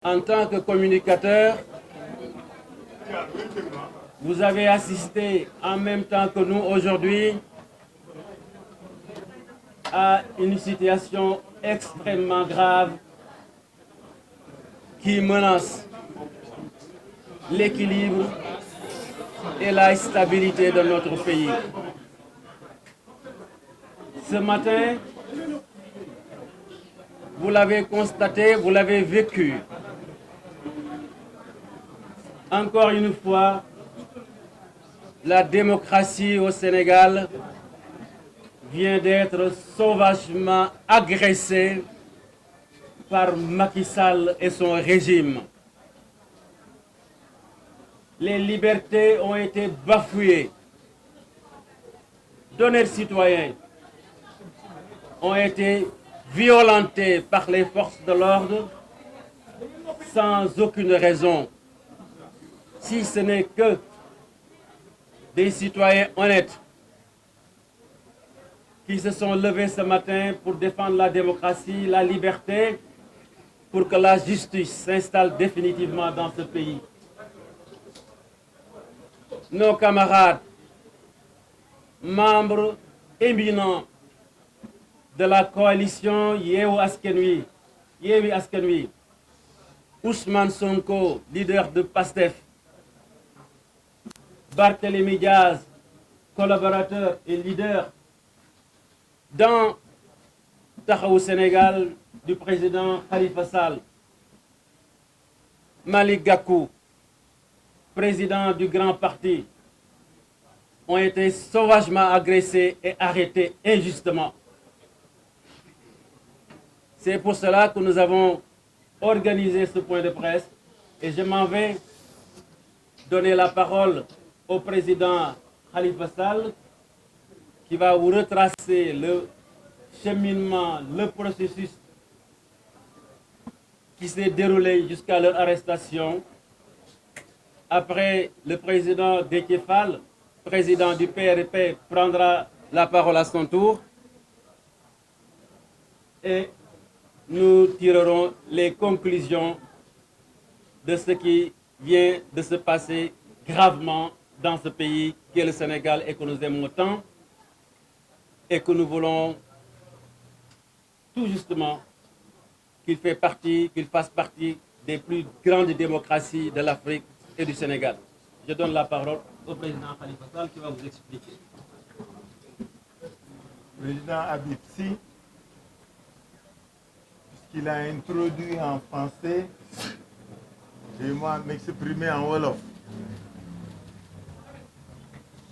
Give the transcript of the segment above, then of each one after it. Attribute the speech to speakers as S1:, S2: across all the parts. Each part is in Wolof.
S1: En tant que communicateur, vous avez assisté en même temps que nous aujourd'hui à une situation extrêmement grave qui menace l'équilibre et la stabilité de notre pays. Ce matin, vous l'avez constaté, vous l'avez vécu. Encore une fois, la démocratie au Sénégal vient d'être sauvagement agressée par Macky Sall et son régime. Les libertés ont été bafouées. D'honnêtes citoyens ont été violentés par les forces de l'ordre sans aucune raison, si ce n'est que des citoyens honnêtes qui se sont levés ce matin pour défendre la démocratie, la liberté, pour que la justice s'installe définitivement dans ce pays. Nos camarades, membres éminents de la coalition Yewwi Askan Wi, Ousmane Sonko, leader de PASTEF, Barthélémy Diaz, collaborateur et leader dans Taxawu Sénégal du président Khalifa Sall, Malick Gakou, président du grand parti, ont été sauvagement agressés et arrêtés injustement. C'est pour cela que nous avons organisé ce point de presse et je m'en vais donner la parole au président Khalifa Sall qui va vous retracer le cheminement, le processus qui s'est déroulé jusqu'à leur arrestation. Après, le président Déthié Fall, président du PRP, prendra la parole à son tour et nous tirerons les conclusions de ce qui vient de se passer gravement dans ce pays qui est le Sénégal et que nous aimons tant et que nous voulons tout justement qu'il fasse partie des plus grandes démocraties de l'Afrique et du Sénégal. Je donne la parole au président Khalifa Sall qui va vous expliquer.
S2: Président Habib Sy, puisqu'il a introduit en français, je vais moi m'exprimer en wolof.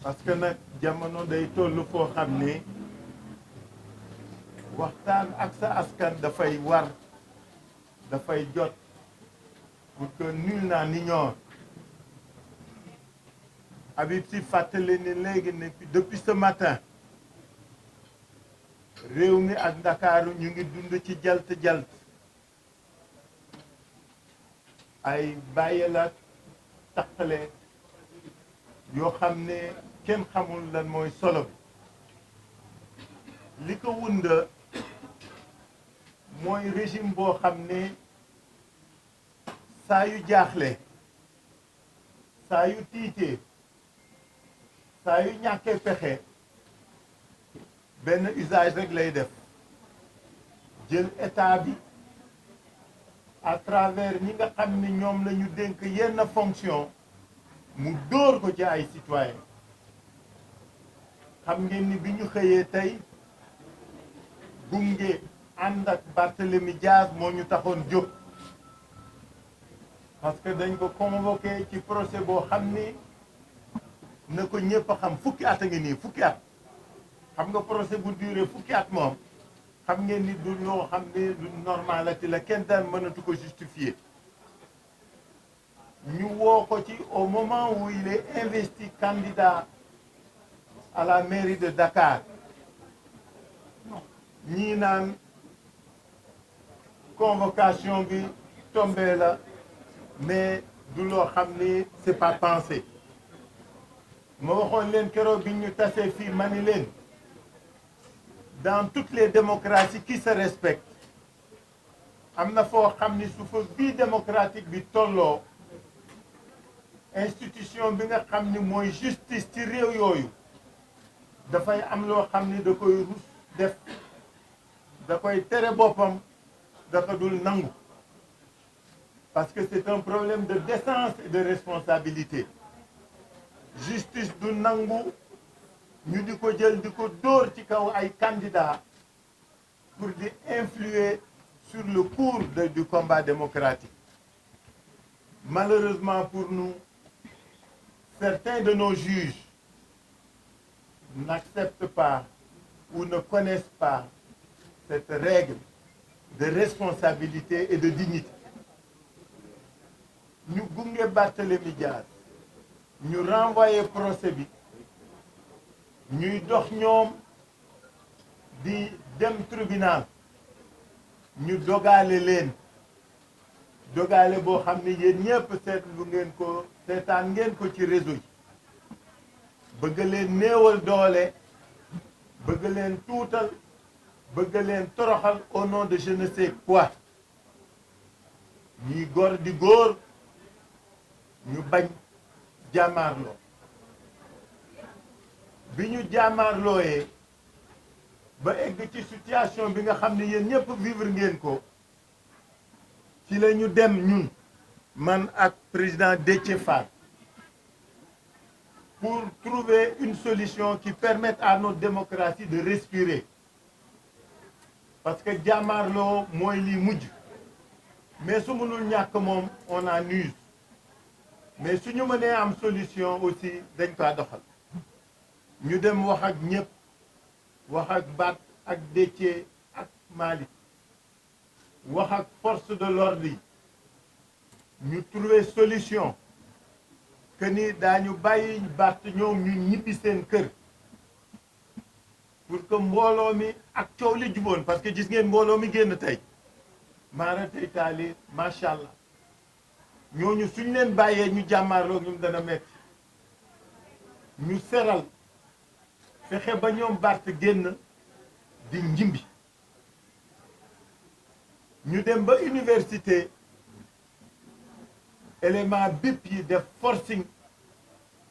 S2: Parce que nag jamono day tollu foo xam ne waxtaan ak sa askan dafay war, dafay jot pour que nul n'en ignore. Habib Sy fàttali ni léegi ne depuis ce matin réew mi ak Ndakaaru ñu ngi dund ci jalt ay bàyyi la taqale yoo xam ne kenn xamul lan mooy solo bi li ko wunda mooy régime boo xam ne saa yu jaaxle, saa yu tiitee, saa yu ñàkkee pexe benn usage rek lay def, jël état bi à travers ñi nga xam ne ñoom la ñu dénk yenn fonction mu dóor ko ci ay citoyens. xam ngeen ni bi ñu xëyee tey gunge ànd ak Barthélémy Diaz moo ñu taxoon jóg parce que dañ ko convoqué ci procès boo xam ni na ko ñëpp a xam fukki at a ngi nii fukki at. xam nga procès bu duré fukki at moom xam ngeen ni du loo xam ne du normalati la kenn daan mënatu ko justifier. ñu woo ko ci au moment où il est investi candidat à la mairie de Dakar ñii naan convocation bi tombé la mais du loo xam ni c'est pas pensé. ma waxoon leen keroog bi ñu tasee fii ma ni leen dans toutes les démocraties qui se respectent am na foo xam ni su fa bii démocratique bi tolloo institution bi nga xam ni mooy justice ci réew yooyu dafay am loo xam ni da koy rus def da koy tere boppam da ko dul nangu parce que c'est un problème de décence et de responsabilité justice du nangu ñu di ko jël di ko dóor ci kaw ay candidats pour di influer sur le cours du combat démocratique. Malheureusement pour nous, certains de nos juges n'acceptent pas ou ne connaissent pas cette règle de responsabilité et de dignité. Ñu gunge Barthélémy Dias ñu renvoyer procès bi ñuy dox ñoom di dem tribunal ñu dogale leen dogale boo xam ne yéen ñëpp seetlu ngeen ko seetaan ngeen ko ci réseau yi bëgg leen néewal doole bëgg leen tuutal bëgg leen toroxal au nom de je ne sais quoi ñuy góor di góor ñu bañ jàmmaarloo bi ñu jàmmaarlooyee ba egg ci situation bi nga xam ne yéen ñëpp vivre ngeen ko ci la ñu dem ñun man ak président Déthié Fall pour trouver une solution qui permette à notre démocratie de respirer parce que jàmmaarloo mooy li mujj mais su mënul ñàkk moom on en use mais suñu mënee am solution aussi dañ ko doxal ñu dem wax ak ñëpp wax ak Bat ak Déthié ak Malick wax ak force de l'ordre yi ñu trouver solution que ni daañu bàyyi Bat ñoom ñu ñibbi seen kër pour que mbooloo mi ak coow li juboon parce que gis ngeen mbooloo mi génn tey maara tey taali macha allah ñooñu suñ leen bàyyee ñu jàmmaarloo ñum dana metti ñu seral fexe ba ñoom Barth génn di njimbi ñu dem ba université élément bip yi def forcing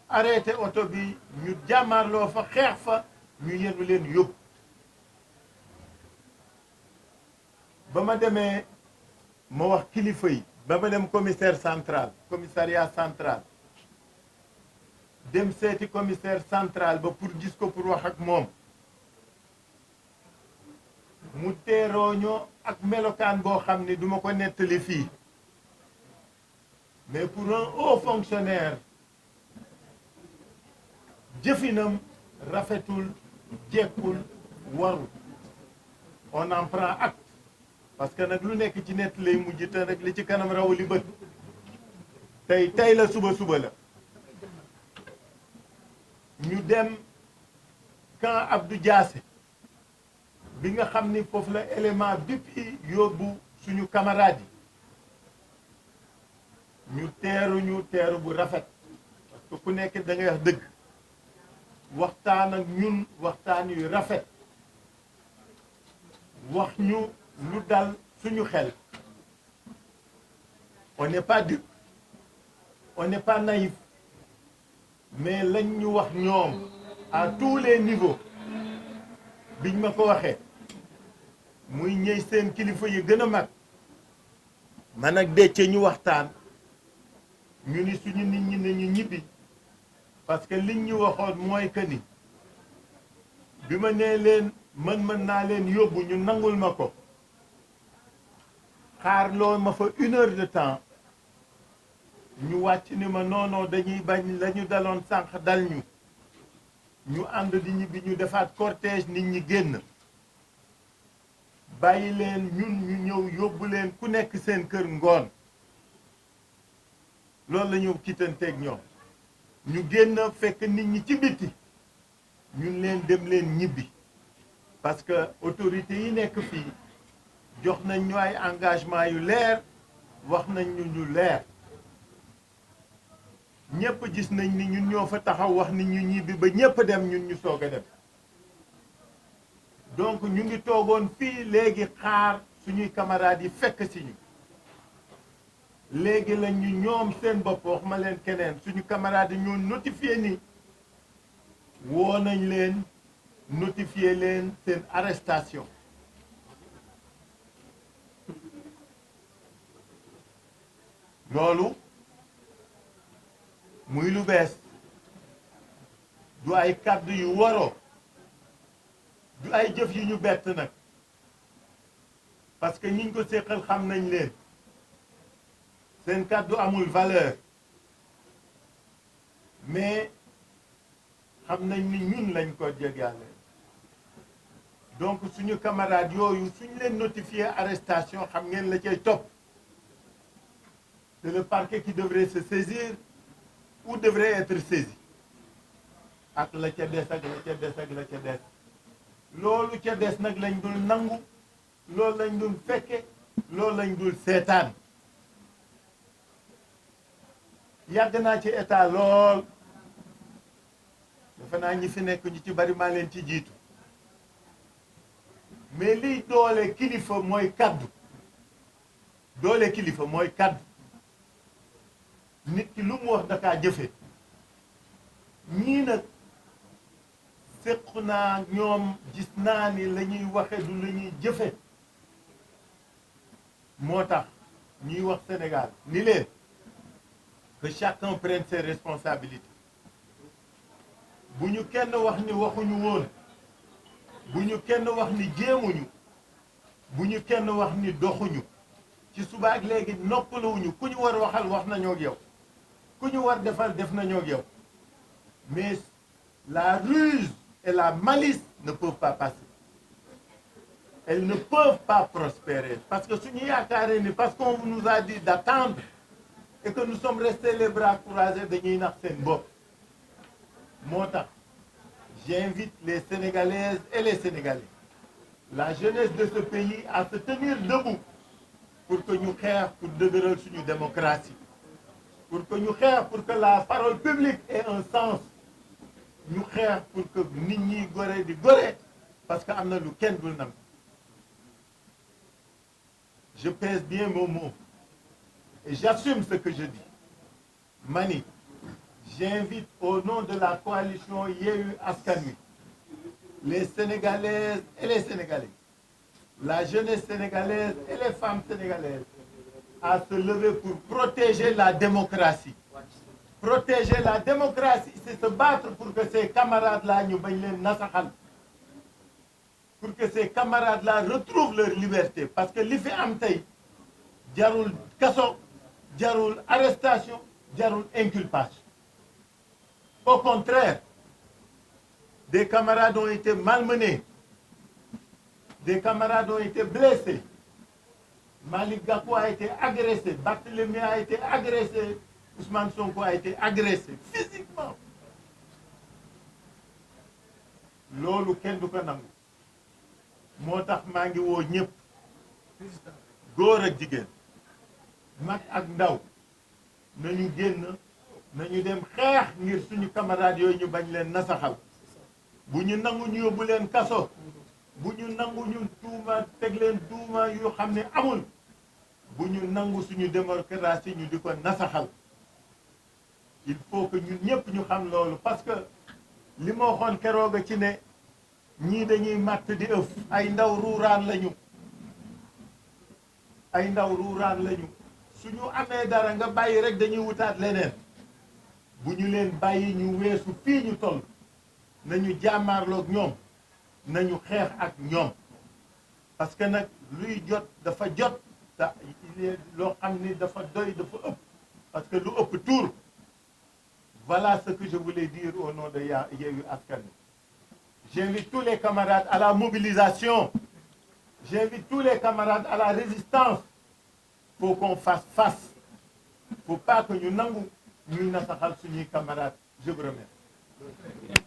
S2: arrêté oto bi ñu jàmmaarloo fa xeex fa ñu yenu leen yóbbu ba ma demee ma wax kilifa yi ba ma dem commissaire central commissariat central dem seeti commissaire central ba pour gis ko pour wax ak moom mu teerooñoo ak melokaan boo xam ne duma ko nettali fii mais pour un haut fonctionnaire jëfinam rafetul jekkul warul on en prend acte parce que nag lu nekk ci nett lay mujj te nag li ci kanam raw li bët tey la suba la ñu dem camp Abdou Diassé bi nga xam ni foofu la élément bip yi yóbbu suñu camarades yi ñu teeru bu rafet parce que ku nekk da ngay wax dëgg waxtaan ak ñun waxtaan yu rafet wax ñu lu dal suñu xel on n'est pas dupe on n'est pas naïf mais lañ ñu wax ñoom à tous les niveaux biñ ma ko waxee muy ñëy seen kilifa yi gën a mag man ak Déthié ñu waxtaan ñu ni suñu nit ñi ne ñu ñibbi parce que liñ ñu waxoon mooy que ni bi ma nee leen mën naa leen yóbbu ñu nangul ma ko xaar loo ma fa 1 heure de temps ñu wàcc ni ma non dañuy bañ la ñu daloon sànq dal ñu ànd di ñibbi ñu defaat cortège nit ñi génn bàyyi leen ñun ñu ñëw yóbbu leen ku nekk seen kër ngoon loolu la ñu kittanteeg ñoom ñu génn fekk nit ñi ci biti ñun leen dem leen ñibbi parce que autorités yi nekk fii jox nañ ñu ay engagement yu leer wax nañ ñu leer ñëpp gis nañ ni ñun ñoo fa taxaw wax ni ñu ñibbi ba ñëpp dem ñun ñu soog a dem donc ñu ngi toogoon fii léegi xaar suñuy camarades yi fekk si ñu léegi la ñu ñoom seen bopp wax ma leen keneen suñu camarades yi ñoo notifié ni woo nañ leen notifié leen seen arrestation loolu muy lu bees du ay kàddu yu waroo du ay jëf yu ñu bett nag parce que ñiñ ko séqal xam nañ leen seen kàddu amul valeur mais xam nañ ni ñun lañ ko jégale donc suñu camarades yooyu suñ leen notifié arrestation xam ngeen la cay topp c'est le parquet qui devrait se saisir ou devrait être saisi ak la ca des ak la ca des ak la ca des loolu ca des nag lañ dul nangu loolu lañ dul fekke loolu lañ dul seetaan yàgg naa ci état lool defe naa ñi fi nekk ñu ci bari maa leen ci jiitu mais liy doole kilifa mooy kaddu doole kilifa mooy kaddu nit ki lu mu wax dakaa jëfe ñii nag séq naa ñoom gis naa ni la ñuy waxe du la ñuy jëfe moo tax ñuy wax Sénégal ni leen que chacun prenne ses responsabilités bu ñu kenn wax ni waxuñu woon bu ñu kenn wax ni jéemuñu bu ñu kenn wax ni doxuñu ci suba ak léegi noppaluwuñu ku ñu war waxal wax nañoo ak yow ku ñu war defal def nañoo ak yow mais la ruse et la malice ne peuvent pas passer elles ne peuvent pas prospérer parce que suñu yaakaaree ni parce qu'on nous a dit d'attendre et que nous sommes restés les bras croisés dañuy nax seen bopp moo tax j'invite les Sénégalaises et les Sénégalais la jeunesse de ce pays à se tenir debout pour que ñu xeex pour dëgëral suñu démocratie pour que ñu xeex pour que la parole publique ait un sens ñu xeex pour que nit ñi gore di gore parce que am na lu kenn dul nam je pèse bien mon mot et j'assume ce que je dis mani j'invite au nom de la coalition Yewwi Askan Wi les Sénégalaises et les Sénégalais la jeunesse sénégalaise et les femmes sénégalaises à se lever pour protéger la démocratie. Protéger la démocratie, c'est se battre pour que ces camarades-là ñu bañ leen nasaxal pour que ces camarades-là retrouvent leur liberté parce que li fi am tey jarul kaso jarul arrestation jarul inculpation. Au contraire, des camarades ont été malmenés, des camarades ont été blessés. Malick Gakou a été agressé, Barthélémy a été agressé, Ousmane Sonko a été agressé physiquement. loolu kenn du ko nangu moo tax maa ngi woo ñëpp góor ak jigéen mag ak ndaw nañu génn nañu dem xeex ngir suñu camarades yooyu ñu bañ leen nasaxal bu ñu nangu ñu yóbbu leen kaso bu ñu nangu ñu tuuma teg leen tuuma yu xam ne amul bu ñu nangu suñu démocratie ñu di ko nasaxal il faut que ñun ñëpp ñu xam loolu parce que li ma waxoon keroog a ci ne ñii dañuy màtt di ëf ay ndaw ruuraan lañu ay ndaw ruuraan lañu suñu amee dara nga bàyyi rek dañuy wutaat leneen bu ñu leen bàyyi ñu weesu fii ñu toll nañu jàmmaarloog ñoom nañu xeex ak ñoom parce que nag luy jot dafa jot te loo xam ni dafa doy dafa ëpp parce que lu ëpp tuur voilà ce que je voulais dire au nom de Yewwi Askan Wi. J'invite tous les camarades à la mobilisation. J'invite tous les camarades à la résistance. Faut qu'on fasse face. Faut pas que ñu nangu ñuy nasaxal suñuy camarades. Je vous remercie.